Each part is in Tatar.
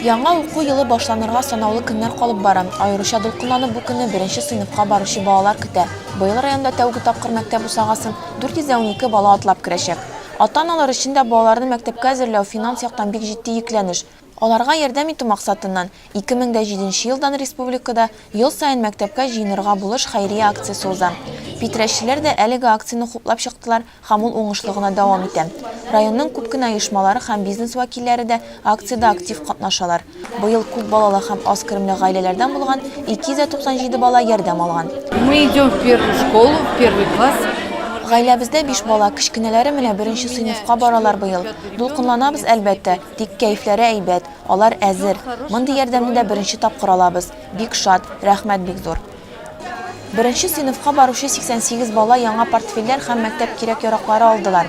Яңа уку йылы башланырга санаулы көннәр калып бара. Аеруча дулкынланып бу көнне 1нче сыйныфка баручы балалар көтә. Быел районда тәүге тапкыр мәктәп усагасын 412 бала атлап керәчәк. Ата-аналар өчен дә балаларны мәктәпкә әзерләү финанс яктан бик җитди йөкләнеш. Аларга ярдәм итү максатыннан 2007 елдан республикада ел сайын мәктәпкә җыенырга булыш хәйрия акциясе уза. Питрәшчеләр дә әлеге акцияны хуплап чыктылар һәм ул уңышлы гына дәвам итә. Районның күп кенә оешмалары һәм бизнес вәкилләре дә акциядә актив катнашалар. Быел күп балалы һәм аз керемле гаиләләрдән булган 297 бала ярдәм алган. Мы идем в первую школу, в первый класс. Гаиләбездә 5 бала, кечкенәләре менә 1нче сыйныфка баралар быел. Дулкынланабыз әлбәттә, тик кәефләре әйбәт, алар әзер. Мондый ярдәмне дә 1нче тапкыр алабыз. Бик шат, рәхмәт бик зур. 1нче сыйныфка баручы 88 бала яңа портфельләр һәм мәктәп кирәк-яраклары алдылар.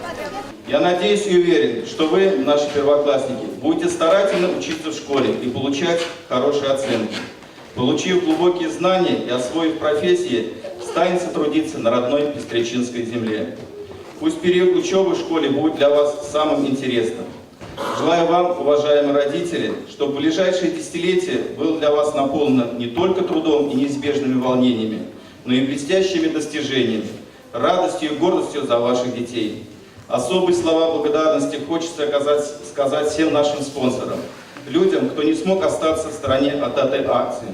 Я надеюсь и уверен, что вы, наши первоклассники, будете старательно учиться в школе и получать хорошие оценки. Получив глубокие знания и освоив профессии, станете трудиться на родной Пестрячинской земле. Пусть период учебы в школе будет для вас самым интересным. Желаю вам, уважаемые родители, чтобы ближайшие десятилетия было для вас наполнено не только трудом и неизбежными волнениями, но и блестящими достижениями, радостью и гордостью за ваших детей. Особые слова благодарности хочется сказать всем нашим спонсорам, людям, кто не смог остаться в стороне от этой акции.